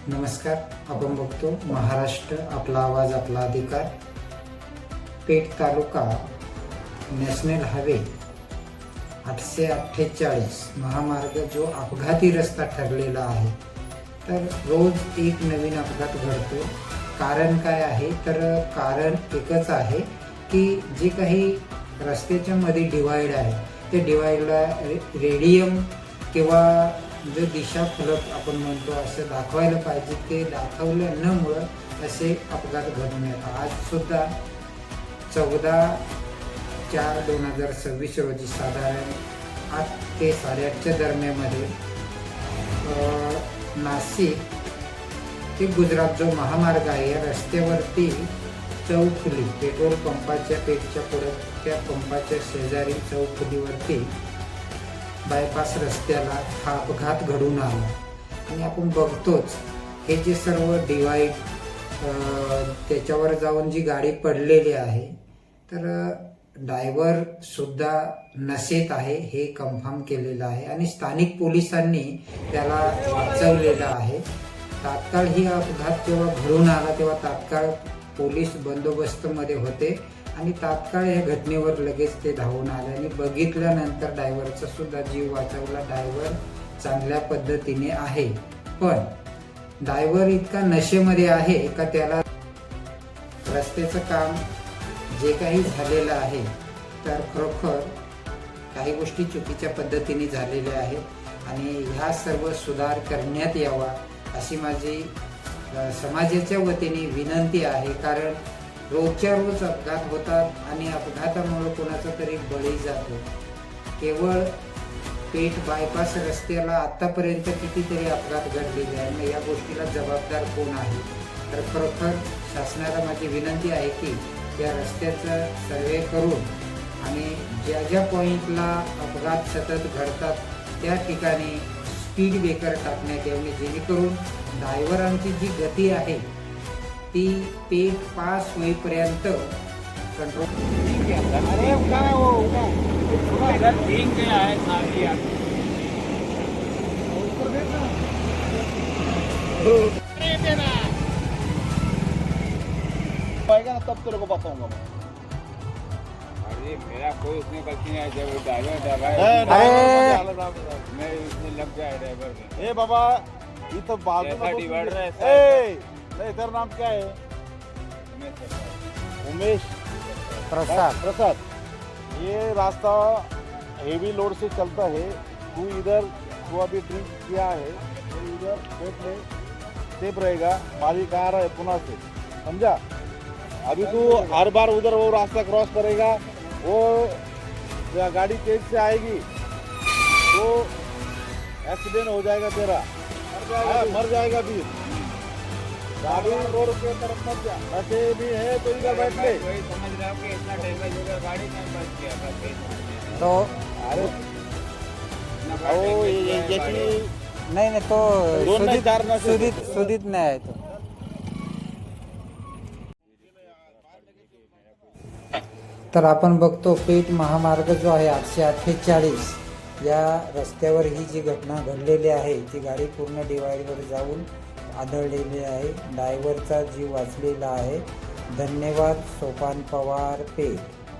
नमस्कार. आपण बघतो महाराष्ट्र आपला आवाज आपला अधिकार. पेठ तालुका नॅशनल हायवे 848 महामार्ग जो अपघाती रस्ता ठरलेला आहे. तर रोज एक नवीन अपघात घडतो. कारण काय आहे? तर कारण एकच आहे की जे काही रस्त्याच्या मध्ये डिवाइड आहे ते डिवाइडला रेडियम किंवा जो दिशा फलक आपण म्हणतो असं दाखवायला पाहिजे, ते दाखवलं न मुळे असे अपघात घडून येतात. आज सुद्धा 14/4/2026 रोजी साधारण 8 ते 8:30च्या दरम्यानमध्ये नाशिक ते गुजरात जो महामार्ग आहे या रस्त्यावरती चौफुली पेट्रोल पंपाच्या पेठच्या पुढे त्या पंपाच्या शेजारी चौफुलीवरती बायपास रस्त्याला हा अपघात घडून आला. आणि आपण बघतोच हे जे सर्व डिवाइड त्याच्यावर जाऊन जी गाडी पडलेली आहे, तर ड्रायव्हर सुद्धा नशेत आहे हे कन्फर्म केलेलं आहे आणि स्थानिक पोलिसांनी त्याला वाचवलेलं आहे. तात्काळ ही अपघात जेव्हा घडून आला तेव्हा तात्काळ पोलीस बंदोबस्तमध्ये होते आणि तात्काळ या घटनेवर लगेच ते धावून आले आणि बघितल्यानंतर ड्रायव्हरचा सुद्धा जीव वाचवला. ड्रायव्हर चांगल्या पद्धतीने आहे, पण ड्रायव्हर इतका नशेमध्ये आहे का त्याला रस्त्याचं काम जे काही झालेलं आहे तर खरोखर काही गोष्टी चुकीच्या पद्धतीने झालेल्या आहेत आणि ह्या सर्व सुधार करण्यात यावा अशी माझी समाजाच्या वतीने विनंती आहे. कारण रोजच्या रोज अपघात होतात आणि अपघातामुळे कोणाचा तरी बळी जातो. केवळ पेठ बायपास रस्त्याला आतापर्यंत कितीतरी अपघात घडलेले आहे. मग या गोष्टीला जबाबदार कोण आहे? तर खरोखर शासनाला माझी विनंती आहे की या रस्त्याचा सर्वे करून आणि ज्या ज्या पॉईंटला अपघात सतत घडतात त्या ठिकाणी स्पीड ब्रेकर टाकण्यात यावे, जेणेकरून ड्रायव्हरांची जी गती आहे ती पेठ पास होईपर्यंत कंट्रोल. पाएगा ना तब तेरे को बताऊंगा मैं. अरे मेरा कोई उसमें गलती नहीं है. जब ड्राइवर मैं उसमें लग गया ड्राइवर में. ए बाबा इथं बाजूला डिवाइडर आहे. ए नहीं तेरा नाम क्या है? उमेश प्रसाद. ये रास्ता हेवी लोड से चलता है. तू अभी ड्रिंक किया है तो इधर बैठ ले, सेफ रहेगा. मालिक आ रहा है पुणे से, समझा? अभी तू हर बार उधर वो रास्ता क्रॉस करेगा, वो गाड़ी तेज से आएगी तो एक्सीडेंट हो जाएगा तेरा. मर जाएगा भी. गाड़ी रोड के तरफ मत जा. ऐसे भी है तो इधर बैठ ले. वही समझ रहा हूँ कि इतना डैमेज होगा गाड़ी में बच गया था. तो अरे याची नाही तो दोन नाही, चार नसेल. सुदित नाही आहे तो. तर आपण बघतो पेठ महामार्ग जो आहे 848 या रस्त्यावर ही जी घटना घडलेली आहे ती गाडी पूर्ण डिवाइडवर जाऊन आदळलेली आहे. ड्रायव्हरचा जीव वाचलेला आहे. धन्यवाद. सोपान पवार, पेठ.